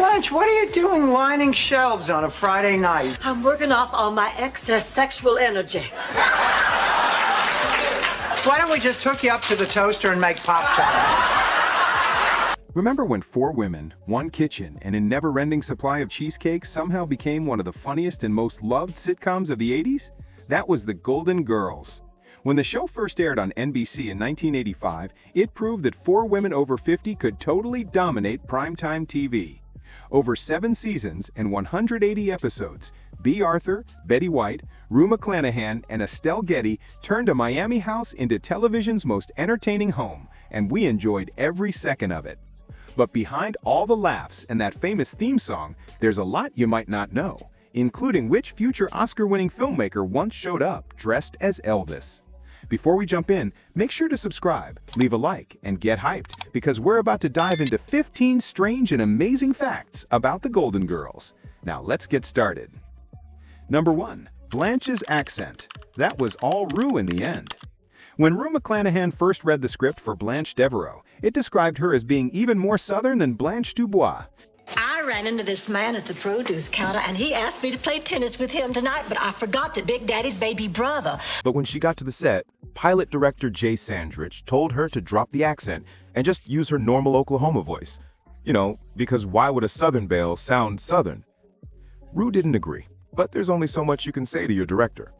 Blanche, what are you doing lining shelves on a Friday night? I'm working off all my excess sexual energy. Why don't we just hook you up to the toaster and make Pop-Tarts? Remember when 4 women, 1 kitchen, and a never-ending supply of cheesecake somehow became one of the funniest and most loved sitcoms of the 80s? That was The Golden Girls. When the show first aired on NBC in 1985, it proved that 4 women over 50 could totally dominate primetime TV. Over 7 seasons and 180 episodes, B. Arthur, Betty White, Rue McClanahan, and Estelle Getty turned a Miami house into television's most entertaining home, and we enjoyed every second of it. But behind all the laughs and that famous theme song, there's a lot you might not know, including which future Oscar-winning filmmaker once showed up dressed as Elvis. Before we jump in, make sure to subscribe, leave a like, and get hyped, because we're about to dive into 15 strange and amazing facts about the Golden Girls. Now let's get started. Number 1. Blanche's accent. That was all Rue in the end. When Rue McClanahan first read the script for Blanche Devereaux, it described her as being even more Southern than Blanche Dubois. I ran into this man at the produce counter, and he asked me to play tennis with him tonight, but I forgot that Big Daddy's baby brother. But when she got to the set, pilot director Jay Sandrich told her to drop the accent and just use her normal Oklahoma voice. You know, because why would a Southern belle sound Southern? Rue didn't agree, but there's only so much you can say to your director.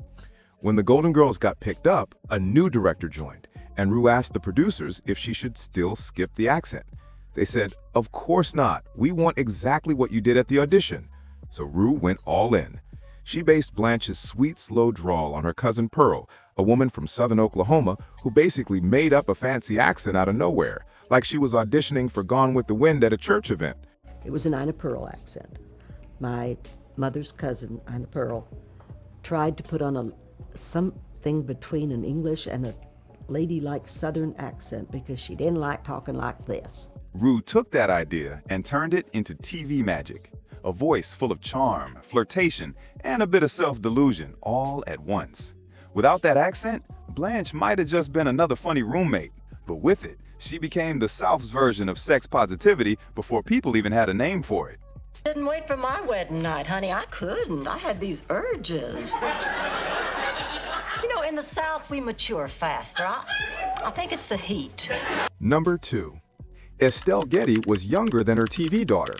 When the Golden Girls got picked up, a new director joined, and Rue asked the producers if she should still skip the accent. They said, "Of course not. We want exactly what you did at the audition." So Rue went all in. She based Blanche's sweet, slow drawl on her cousin Pearl, a woman from southern Oklahoma who basically made up a fancy accent out of nowhere, like she was auditioning for Gone with the Wind at a church event. It was an Ina Pearl accent. My mother's cousin, Ina Pearl, tried to put on something between an English and a ladylike Southern accent because she didn't like talking like this. Rue took that idea and turned it into TV magic. A voice full of charm, flirtation, and a bit of self-delusion all at once. Without that accent, Blanche might have just been another funny roommate, but with it, she became the South's version of sex positivity before people even had a name for it. Didn't wait for my wedding night, honey. I couldn't. I had these urges. You know, in the South, we mature faster. I think it's the heat. Number 2. Estelle Getty was younger than her TV daughter.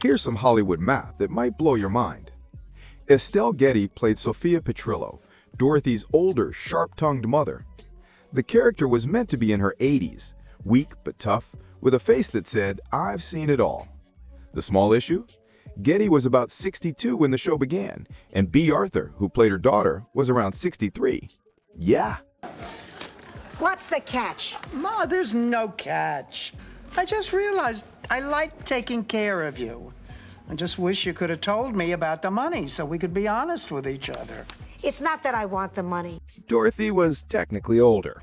Here's some Hollywood math that might blow your mind. Estelle Getty played Sophia Petrillo, Dorothy's older, sharp-tongued mother. The character was meant to be in her 80s, weak but tough, with a face that said, "I've seen it all." The small issue? Getty was about 62 when the show began, and B. Arthur, who played her daughter, was around 63. Yeah. What's the catch? Ma, there's no catch. I just realized I like taking care of you. I just wish you could have told me about the money so we could be honest with each other. It's not that I want the money. Dorothy was technically older.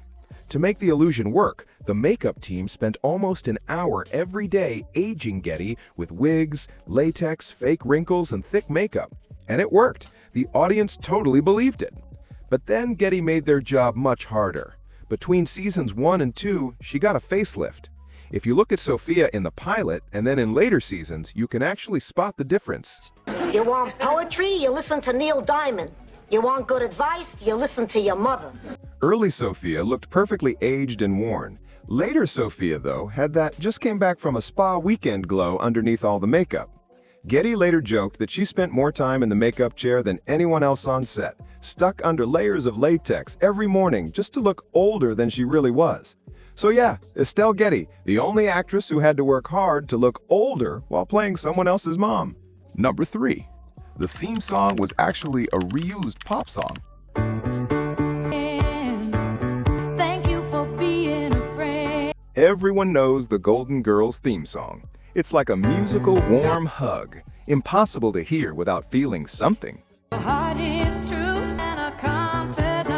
To make the illusion work, the makeup team spent almost an hour every day aging Getty with wigs, latex, fake wrinkles, and thick makeup. And it worked. The audience totally believed it. But then Getty made their job much harder. Between seasons 1 and 2, she got a facelift. If you look at Sophia in the pilot and then in later seasons, you can actually spot the difference. You want poetry? You listen to Neil Diamond. You want good advice? You listen to your mother. Early Sophia looked perfectly aged and worn. Later Sophia, though, had that just came back from a spa weekend glow underneath all the makeup. Getty later joked that she spent more time in the makeup chair than anyone else on set, stuck under layers of latex every morning just to look older than she really was. So yeah, Estelle Getty, the only actress who had to work hard to look older while playing someone else's mom. Number 3. The theme song was actually a reused pop song. Thank you for being a friend. Everyone knows the Golden Girls theme song. It's like a musical warm hug, impossible to hear without feeling something. Your heart is true and a confidant.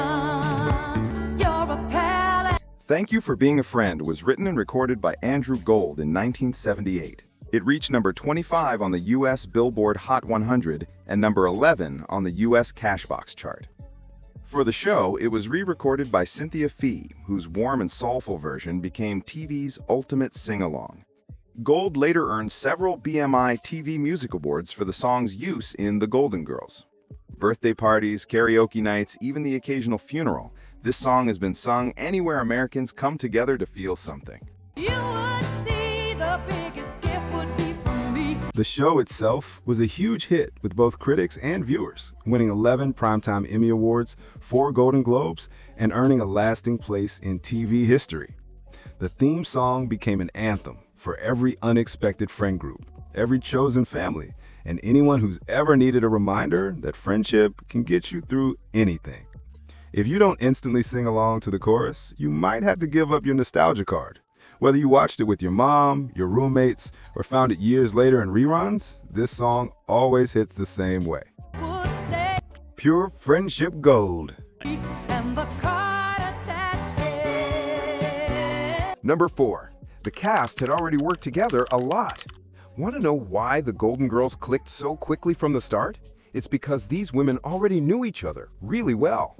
You're a pal. Thank You for Being a Friend was written and recorded by Andrew Gold in 1978. It reached number 25 on the U.S. Billboard Hot 100 and number 11 on the U.S. Cashbox chart. For the show, it was re-recorded by Cynthia Fee, whose warm and soulful version became TV's ultimate sing-along. Gold later earned several BMI TV Music Awards for the song's use in The Golden Girls. Birthday parties, karaoke nights, even the occasional funeral, this song has been sung anywhere Americans come together to feel something. You would see the biggest gift would be from me. The show itself was a huge hit with both critics and viewers, winning 11 Primetime Emmy Awards, 4 Golden Globes, and earning a lasting place in TV history. The theme song became an anthem for every unexpected friend group, every chosen family, and anyone who's ever needed a reminder that friendship can get you through anything. If you don't instantly sing along to the chorus, you might have to give up your nostalgia card. Whether you watched it with your mom, your roommates, or found it years later in reruns, this song always hits the same way. Would say Pure friendship gold. and the card attached it. Number 4. The cast had already worked together a lot. Want to know why the Golden Girls clicked so quickly from the start? It's because these women already knew each other really well.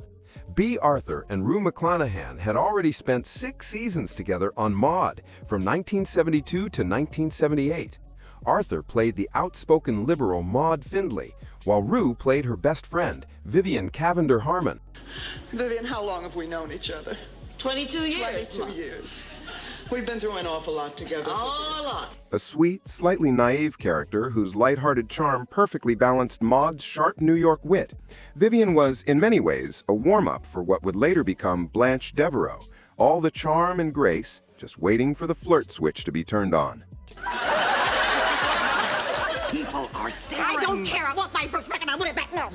Bea Arthur and Rue McClanahan had already spent 6 seasons together on Maude from 1972 to 1978. Arthur played the outspoken liberal Maude Findlay, while Rue played her best friend, Vivian Cavender Harmon. Vivian, how long have we known each other? 22 years. 22 years. We've been through an awful lot together. A lot. A sweet, slightly naive character whose lighthearted charm perfectly balanced Maude's sharp New York wit. Vivian was, in many ways, a warm-up for what would later become Blanche Devereaux. All the charm and grace, just waiting for the flirt switch to be turned on. People are staring. I don't care. I want my book back and I want it back now.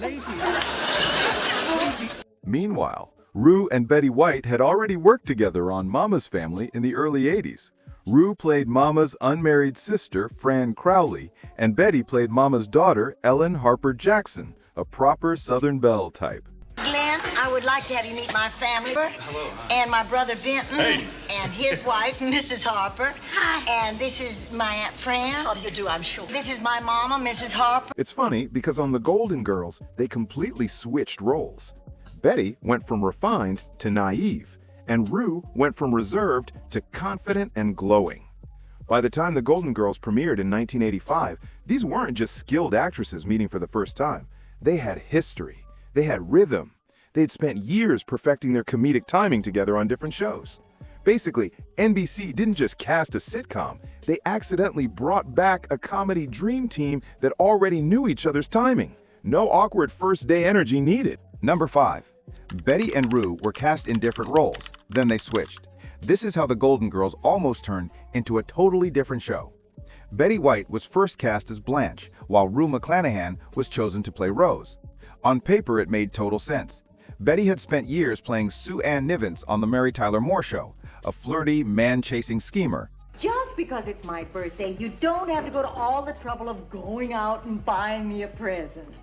Meanwhile, Rue and Betty White had already worked together on Mama's Family in the early 80s. Rue played Mama's unmarried sister, Fran Crowley, and Betty played Mama's daughter, Ellen Harper Jackson, a proper Southern Belle type. Glenn, I would like to have you meet my family. Hello. And my brother Vinton. And his wife, Mrs. Harper. Hi. And this is my Aunt Fran. How do you do, I'm sure. This is my mama, Mrs. Harper. It's funny because on The Golden Girls, they completely switched roles. Betty went from refined to naive, and Rue went from reserved to confident and glowing. By the time The Golden Girls premiered in 1985, these weren't just skilled actresses meeting for the first time. They had history. They had rhythm. They'd spent years perfecting their comedic timing together on different shows. Basically, NBC didn't just cast a sitcom, they accidentally brought back a comedy dream team that already knew each other's timing. No awkward first-day energy needed. Number 5. Betty and Rue were cast in different roles, then they switched. This is how The Golden Girls almost turned into a totally different show. Betty White was first cast as Blanche, while Rue McClanahan was chosen to play Rose. On paper, it made total sense. Betty had spent years playing Sue Ann Nivens on The Mary Tyler Moore Show, a flirty, man-chasing schemer. Just because it's my birthday, you don't have to go to all the trouble of going out and buying me a present.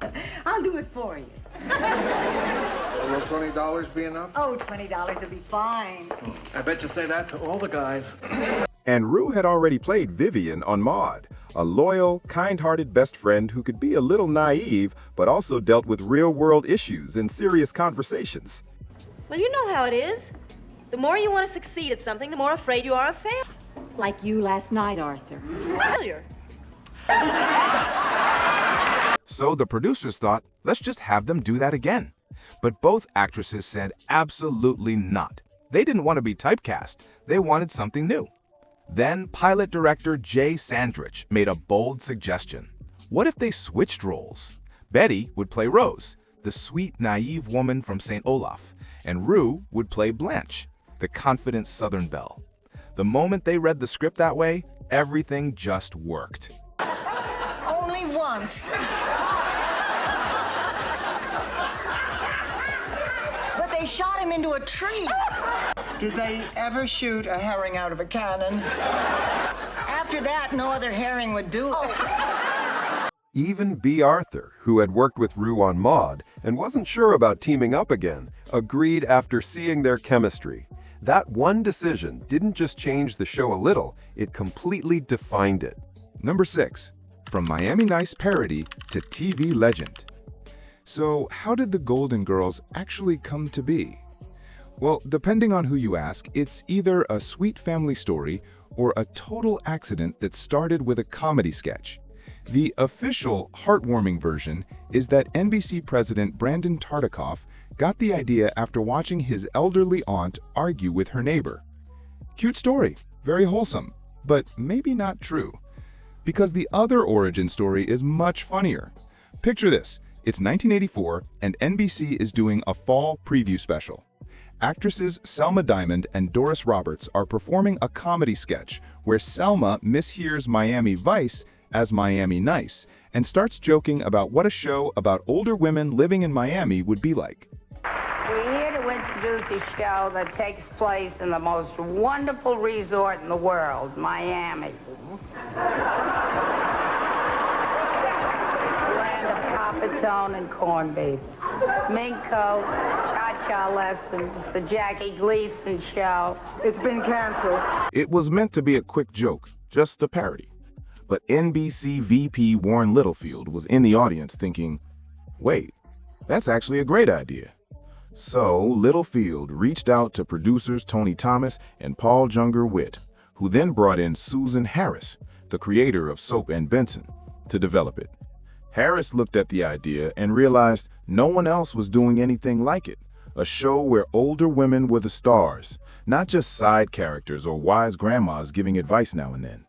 I'll do it for you. Will $20 be enough? Oh, $20 will be fine. I bet you say that to all the guys. And Rue had already played Vivian on Maude, a loyal, kind-hearted best friend who could be a little naive, but also dealt with real-world issues and serious conversations. Well, you know how it is. The more you want to succeed at something, the more afraid you are of failure. Like you last night, Arthur. Failure. So the producers thought, let's just have them do that again. But both actresses said absolutely not. They didn't want to be typecast. They wanted something new. Then pilot director Jay Sandrich made a bold suggestion. What if they switched roles? Betty would play Rose, the sweet, naive woman from St. Olaf, and Rue would play Blanche, the confident Southern belle. The moment they read the script that way, everything just worked. Only once. But they shot him into a tree. Did they ever shoot a herring out of a cannon? After that, no other herring would do it. Even Bea Arthur, who had worked with Rue on Maude and wasn't sure about teaming up again, agreed after seeing their chemistry. That one decision didn't just change the show a little, it completely defined it. Number 6. From Miami Nice parody to TV legend. So, how did the Golden Girls actually come to be? Well, depending on who you ask, it's either a sweet family story or a total accident that started with a comedy sketch? The official, heartwarming version is that NBC president Brandon Tartikoff got the idea after watching his elderly aunt argue with her neighbor. Cute story, very wholesome, but maybe not true. Because the other origin story is much funnier. Picture this, it's 1984 and NBC is doing a fall preview special. Actresses Selma Diamond and Doris Roberts are performing a comedy sketch where Selma mishears Miami Vice as Miami Nice and starts joking about what a show about older women living in Miami would be like. We're here to introduce a show that takes place in the most wonderful resort in the world, Miami. Land of Papatone and corned beef, mink coat, cha-cha lessons, the Jackie Gleason show. It's been canceled. It was meant to be a quick joke, just a parody. But NBC VP Warren Littlefield was in the audience thinking, wait, that's actually a great idea. So Littlefield reached out to producers Tony Thomas and Paul Junger-Witt, who then brought in Susan Harris, the creator of Soap and Benson, to develop it. Harris looked at the idea and realized no one else was doing anything like it, a show where older women were the stars, not just side characters or wise grandmas giving advice now and then.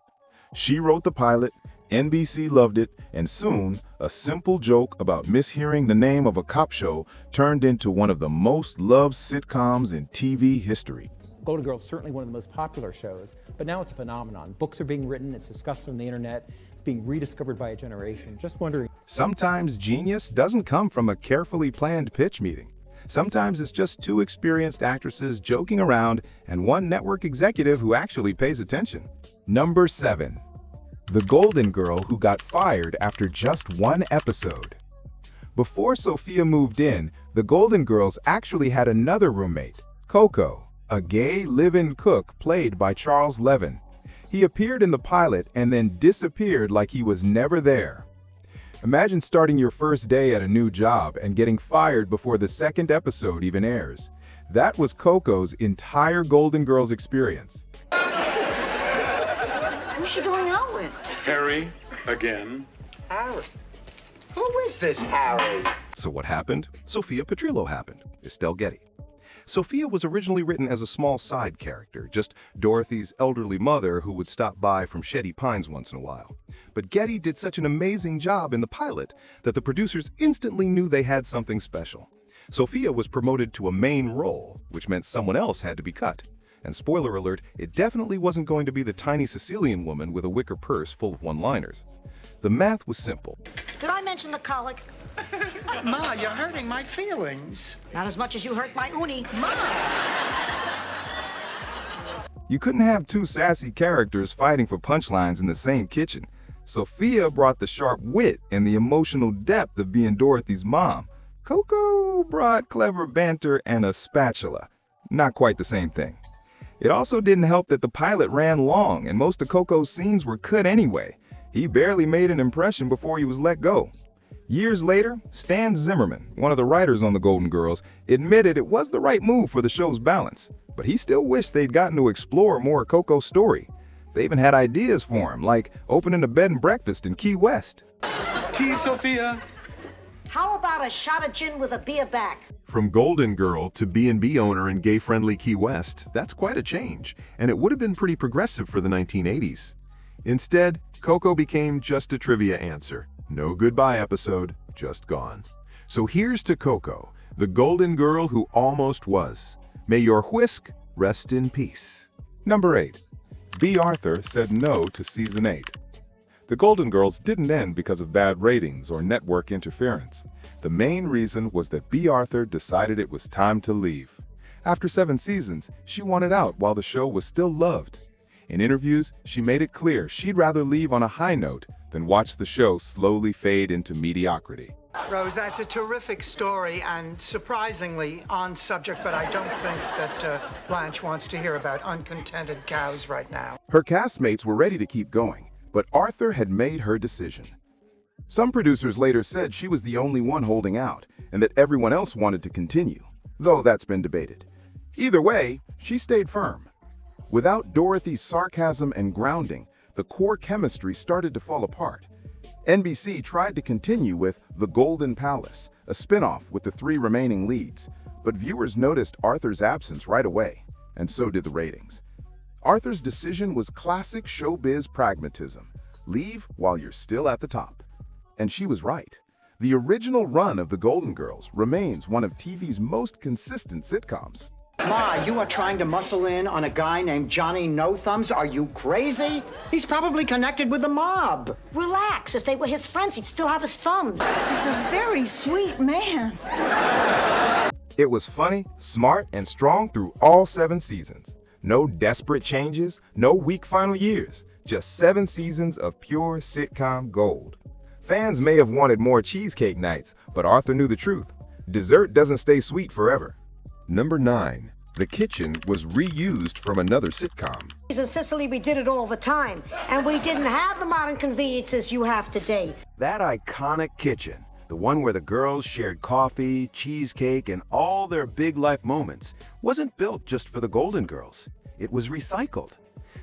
She wrote the pilot, NBC loved it, and soon, a simple joke about mishearing the name of a cop show turned into one of the most loved sitcoms in TV history. Golden Girls is certainly one of the most popular shows, but now it's a phenomenon. Books are being written, it's discussed on the internet, it's being rediscovered by a generation. Just wondering. Sometimes genius doesn't come from a carefully planned pitch meeting. Sometimes it's just two experienced actresses joking around and one network executive who actually pays attention. Number 7. The Golden Girl who got fired after just one episode. Before Sophia moved in, the Golden Girls actually had another roommate, Coco, a gay live-in cook played by Charles Levin. He appeared in the pilot and then disappeared like he was never there. Imagine starting your first day at a new job and getting fired before the second episode even airs. That was Coco's entire Golden Girls experience. Who's she going out with? Harry, again. Harry? Who is this Harry? So what happened? Sophia Petrillo happened. Estelle Getty. Sophia was originally written as a small side character, just Dorothy's elderly mother who would stop by from Shady Pines once in a while. But Getty did such an amazing job in the pilot that the producers instantly knew they had something special. Sophia was promoted to a main role, which meant someone else had to be cut. And spoiler alert, it definitely wasn't going to be the tiny Sicilian woman with a wicker purse full of one-liners. The math was simple. Did I mention the colic? Ma, you're hurting my feelings. Not as much as you hurt my uni. Ma! You couldn't have two sassy characters fighting for punchlines in the same kitchen. Sophia brought the sharp wit and the emotional depth of being Dorothy's mom. Coco brought clever banter and a spatula. Not quite the same thing. It also didn't help that the pilot ran long and most of Coco's scenes were cut anyway. He barely made an impression before he was let go. Years later, Stan Zimmerman, one of the writers on The Golden Girls, admitted it was the right move for the show's balance, but he still wished they'd gotten to explore more of Coco's story. They even had ideas for him, like opening a bed and breakfast in Key West. Tea, Sophia. How about a shot of gin with a beer back? From Golden Girl to B&B owner in gay-friendly Key West, that's quite a change, and it would have been pretty progressive for the 1980s. Instead, Coco became just a trivia answer. No goodbye episode, just gone. So here's to Coco, the Golden Girl who almost was. May your whisk rest in peace. Number 8. B. Arthur said no to Season 8. The Golden Girls didn't end because of bad ratings or network interference. The main reason was that B. Arthur decided it was time to leave. After 7 seasons, she wanted out while the show was still loved. In interviews, she made it clear she'd rather leave on a high note than watch the show slowly fade into mediocrity. Rose, that's a terrific story and surprisingly on subject, but I don't think that Blanche wants to hear about uncontented cows right now. Her castmates were ready to keep going, but Arthur had made her decision. Some producers later said she was the only one holding out and that everyone else wanted to continue, though that's been debated. Either way, she stayed firm. Without Dorothy's sarcasm and grounding, the core chemistry started to fall apart. NBC tried to continue with The Golden Palace, a spin-off with the 3 remaining leads, but viewers noticed Arthur's absence right away, and so did the ratings. Arthur's decision was classic showbiz pragmatism: leave while you're still at the top. And she was right. The original run of The Golden Girls remains one of TV's most consistent sitcoms. Ma, you are trying to muscle in on a guy named Johnny No Thumbs? Are you crazy? He's probably connected with the mob. Relax. If they were his friends, he'd still have his thumbs. He's a very sweet man. It was funny, smart, and strong through all 7 seasons. No desperate changes, no weak final years. Just 7 seasons of pure sitcom gold. Fans may have wanted more cheesecake nights, but Arthur knew the truth. Dessert doesn't stay sweet forever. Number 9. The kitchen was reused from another sitcom. In Sicily, we did it all the time, and we didn't have the modern conveniences you have today. That iconic kitchen, the one where the girls shared coffee, cheesecake, and all their big life moments, wasn't built just for the Golden Girls. It was recycled.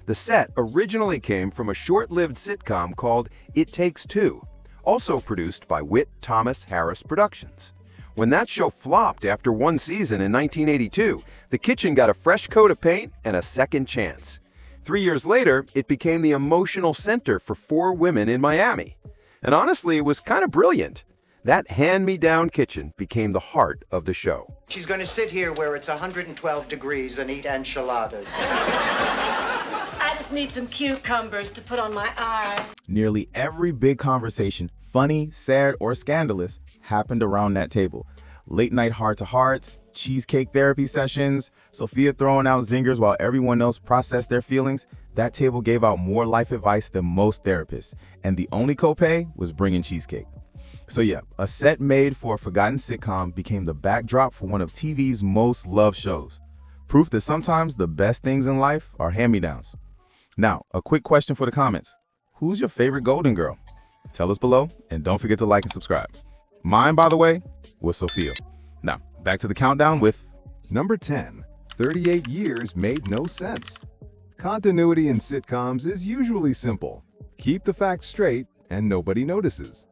The set originally came from a short-lived sitcom called It Takes Two, also produced by Whit Thomas Harris Productions. When that show flopped after 1 season in 1982, the kitchen got a fresh coat of paint and a second chance. 3 years later, it became the emotional center for 4 women in Miami. And honestly, it was kind of brilliant. That hand-me-down kitchen became the heart of the show. She's going to sit here where it's 112 degrees and eat enchiladas. I just need some cucumbers to put on my eye. Nearly every big conversation, funny, sad, or scandalous, happened around that table. Late-night heart-to-hearts, cheesecake therapy sessions, Sophia throwing out zingers while everyone else processed their feelings. That table gave out more life advice than most therapists, and the only copay was bringing cheesecake. So yeah, a set made for a forgotten sitcom became the backdrop for one of TV's most loved shows. Proof that sometimes the best things in life are hand-me-downs. Now, a quick question for the comments. Who's your favorite Golden Girl? Tell us below, and don't forget to like and subscribe. Mine, by the way, was Sophia. Now, back to the countdown with Number 10. 38 years made no sense. Continuity in sitcoms is usually simple. Keep the facts straight and nobody notices.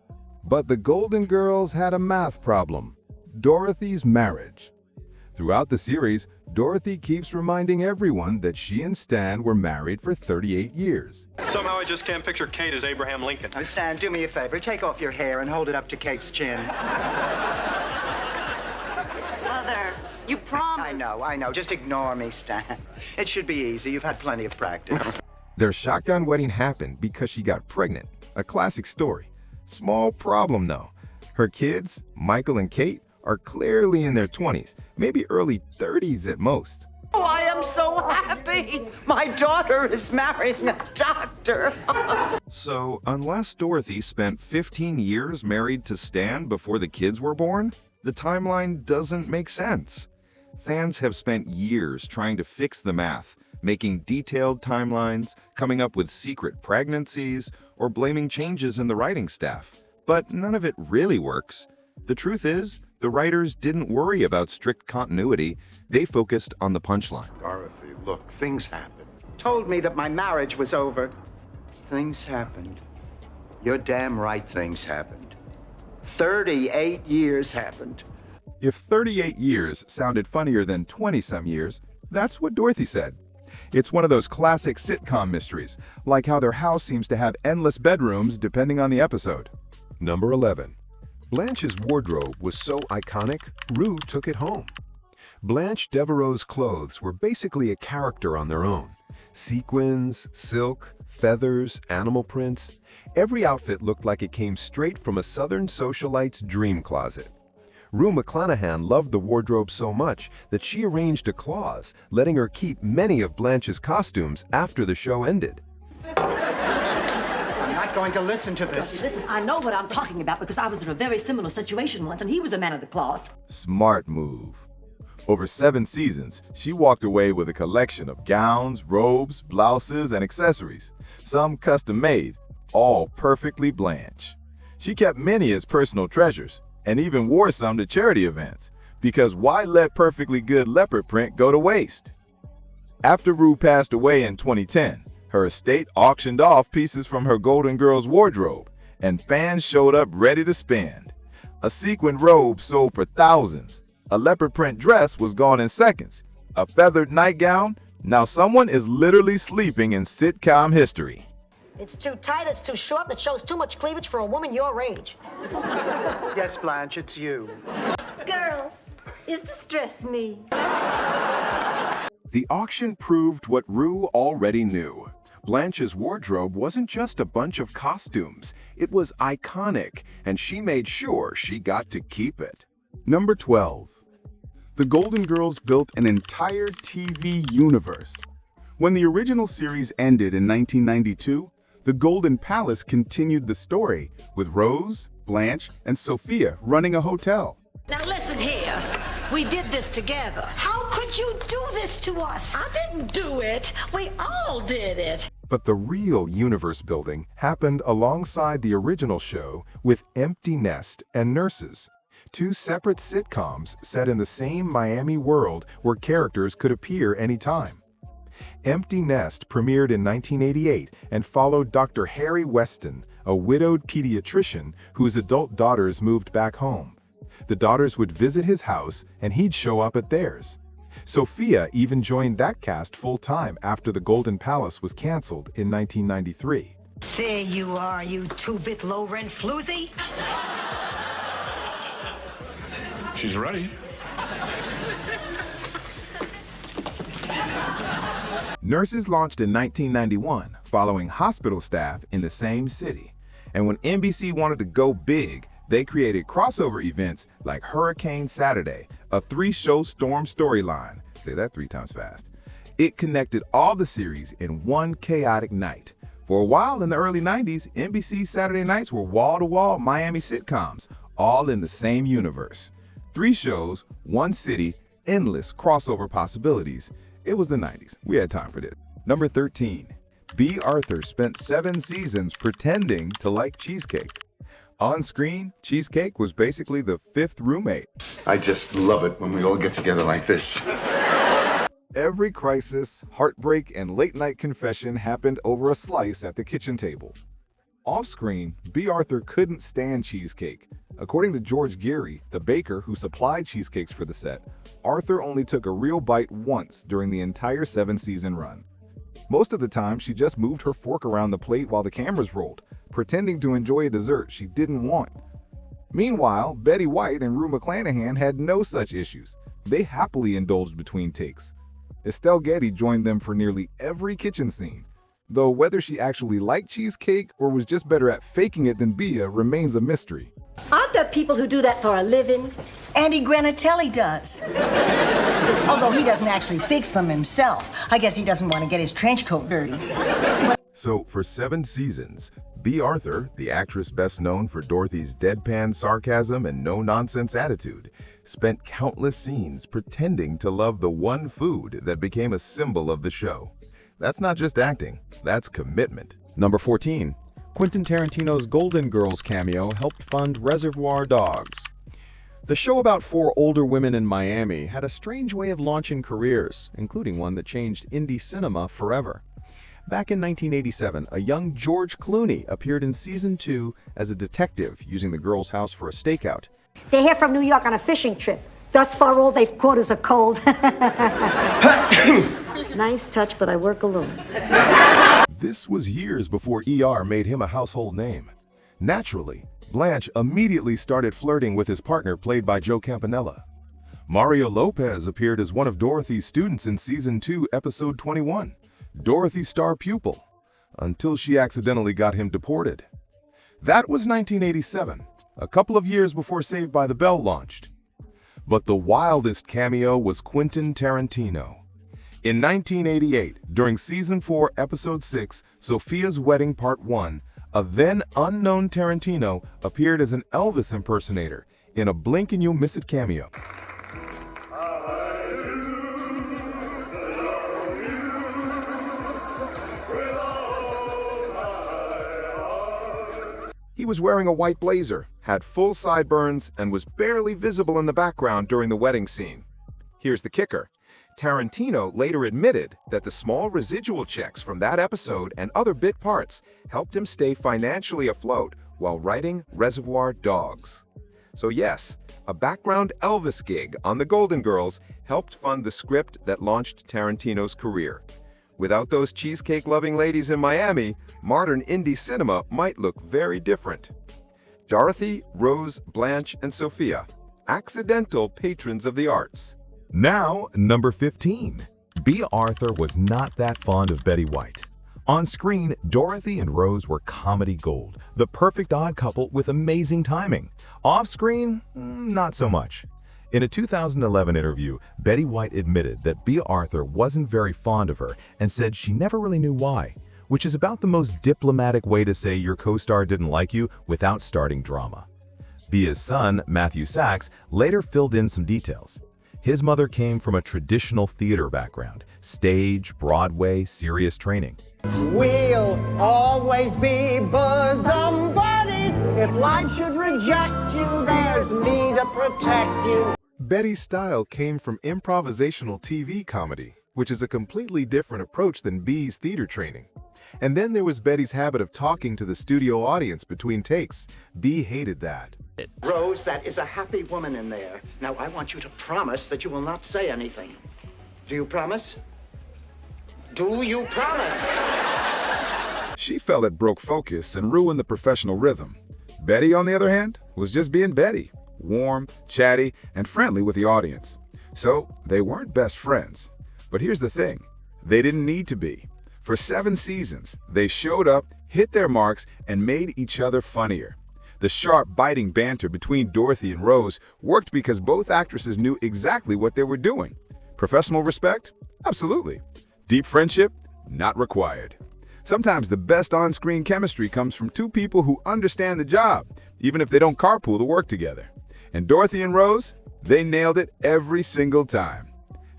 But the Golden Girls had a math problem: Dorothy's marriage. Throughout the series, Dorothy keeps reminding everyone that she and Stan were married for 38 years. Somehow I just can't picture Kate as Abraham Lincoln. Now, Stan, do me a favor. Take off your hair and hold it up to Kate's chin. Mother, you promised. I know. Just ignore me, Stan. It should be easy. You've had plenty of practice. their shotgun wedding happened because she got pregnant. A classic story. Small problem though. Her kids, Michael and Kate, are clearly in their 20s, maybe early 30s at most. Oh, I am so happy. My daughter is marrying a doctor. So, unless Dorothy spent 15 years married to Stan before the kids were born, the timeline doesn't make sense. Fans have spent years trying to fix the math, making detailed timelines, coming up with secret pregnancies, or blaming changes in the writing staff. But none of it really works. The truth is, the writers didn't worry about strict continuity. They focused on the punchline. Dorothy, look, things happen. Told me that my marriage was over. Things happened. You're damn right things happened. 38 years happened. If 38 years sounded funnier than 20-some years, that's what Dorothy said. It's one of those classic sitcom mysteries, like how their house seems to have endless bedrooms depending on the episode. Number 11. Blanche's wardrobe was so iconic, Rue took it home. Blanche Devereaux's clothes were basically a character on their own. Sequins, silk, feathers, animal prints. Every outfit looked like it came straight from a Southern socialite's dream closet. Rue McClanahan loved the wardrobe so much that she arranged a clause letting her keep many of Blanche's costumes after the show ended. I'm not going to listen to this. Listen, I know what I'm talking about because I was in a very similar situation once and he was a man of the cloth. Smart move. Over 7 seasons, she walked away with a collection of gowns, robes, blouses, and accessories, some custom-made, all perfectly Blanche. She kept many as personal treasures, and even wore some to charity events, because why let perfectly good leopard print go to waste? After Rue passed away in 2010, her estate auctioned off pieces from her Golden Girls wardrobe, and fans showed up ready to spend. A sequined robe sold for thousands. A leopard print dress was gone in seconds. A feathered nightgown? Now someone is literally sleeping in sitcom history. It's too tight, it's too short, and it shows too much cleavage for a woman your age. Yes, Blanche, it's you. Girls, is this dress me? The auction proved what Rue already knew. Blanche's wardrobe wasn't just a bunch of costumes. It was iconic, and she made sure she got to keep it. Number 12. The Golden Girls built an entire TV universe. When the original series ended in 1992, the Golden Palace continued the story, with Rose, Blanche, and Sophia running a hotel. Now listen here. We did this together. How could you do this to us? I didn't do it. We all did it. But the real universe building happened alongside the original show with Empty Nest and Nurses, two separate sitcoms set in the same Miami world where characters could appear anytime. Empty Nest premiered in 1988 and followed Dr. Harry Weston, a widowed pediatrician whose adult daughters moved back home. The daughters would visit his house and he'd show up at theirs. Sophia even joined that cast full-time after the Golden Palace was canceled in 1993. There you are, you two-bit low-rent floozy. She's ready. Nurses launched in 1991, following hospital staff in the same city. And when NBC wanted to go big, they created crossover events like Hurricane Saturday, a 3-show storm storyline. Say that 3 times fast. It connected all the series in one chaotic night. For a while in the early 90s, NBC Saturday nights were wall-to-wall Miami sitcoms, all in the same universe. 3 shows, 1 city, endless crossover possibilities. It was the 90s. We had time for this. Number 13. B. Arthur spent 7 seasons pretending to like Cheesecake. On screen, Cheesecake was basically the 5th roommate. I just love it when we all get together like this. Every crisis, heartbreak, and late-night confession happened over a slice at the kitchen table. Off-screen, B. Arthur couldn't stand Cheesecake. According to George Geary, the baker who supplied cheesecakes for the set, Arthur only took a real bite once during the entire 7-season run. Most of the time, she just moved her fork around the plate while the cameras rolled, pretending to enjoy a dessert she didn't want. Meanwhile, Betty White and Rue McClanahan had no such issues. They happily indulged between takes. Estelle Getty joined them for nearly every kitchen scene, though whether she actually liked cheesecake or was just better at faking it than Bea remains a mystery. Aren't there people who do that for a living? Andy Granatelli does. Although he doesn't actually fix them himself. I guess he doesn't want to get his trench coat dirty. So, for 7 seasons, B. Arthur, the actress best known for Dorothy's deadpan sarcasm and no-nonsense attitude, spent countless scenes pretending to love the one food that became a symbol of the show. That's not just acting, that's commitment. Number 14. Quentin Tarantino's Golden Girls cameo helped fund Reservoir Dogs. The show about 4 older women in Miami had a strange way of launching careers, including one that changed indie cinema forever. Back in 1987, a young George Clooney appeared in season 2 as a detective using the girls' house for a stakeout. They're here from New York on a fishing trip. Thus far, all they've caught is a cold. Nice touch, but I work alone. This was years before ER made him a household name. Naturally, Blanche immediately started flirting with his partner played by Joe Campanella. Mario Lopez appeared as one of Dorothy's students in season 2, episode 21, Dorothy's star pupil, until she accidentally got him deported. That was 1987, a couple of years before Saved by the Bell launched. But the wildest cameo was Quentin Tarantino. In 1988, during season 4, episode 6, Sophia's Wedding Part 1, a then unknown Tarantino appeared as an Elvis impersonator in a blink and you'll miss it cameo. He was wearing a white blazer, had full sideburns, and was barely visible in the background during the wedding scene. Here's the kicker. Tarantino later admitted that the small residual checks from that episode and other bit parts helped him stay financially afloat while writing Reservoir Dogs. So yes, a background Elvis gig on The Golden Girls helped fund the script that launched Tarantino's career. Without those cheesecake-loving ladies in Miami, modern indie cinema might look very different. Dorothy, Rose, Blanche, and Sophia, accidental patrons of the arts. Now, number 15. B. Arthur was not that fond of Betty White. On screen, Dorothy and Rose were comedy gold, the perfect odd couple with amazing timing. Off screen, not so much. In a 2011 interview, Betty White admitted that B. Arthur wasn't very fond of her and said she never really knew why, which is about the most diplomatic way to say your co-star didn't like you without starting drama. Bia's son, Matthew Sachs, later filled in some details. His mother came from a traditional theater background, stage, Broadway, serious training. We'll always be bosom buddies. If life should reject you, there's me to protect you. Betty's style came from improvisational TV comedy, which is a completely different approach than B's theater training. And then there was Betty's habit of talking to the studio audience between takes. B hated that. Rose, that is a happy woman in there. Now, I want you to promise that you will not say anything. Do you promise? Do you promise? She felt it broke focus and ruined the professional rhythm. Betty, on the other hand, was just being Betty, warm, chatty, and friendly with the audience. So they weren't best friends. But here's the thing, they didn't need to be. For 7 seasons, they showed up, hit their marks, and made each other funnier. The sharp, biting banter between Dorothy and Rose worked because both actresses knew exactly what they were doing. Professional respect? Absolutely. Deep friendship? Not required. Sometimes the best on-screen chemistry comes from 2 people who understand the job, even if they don't carpool to work together. And Dorothy and Rose, they nailed it every single time.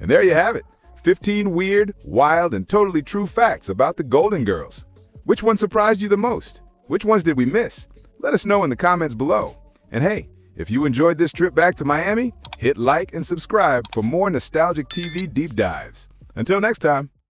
And there you have it. 15 weird, wild, and totally true facts about the Golden Girls. Which one surprised you the most? Which ones did we miss? Let us know in the comments below. And hey, if you enjoyed this trip back to Miami, hit like and subscribe for more nostalgic TV deep dives. Until next time.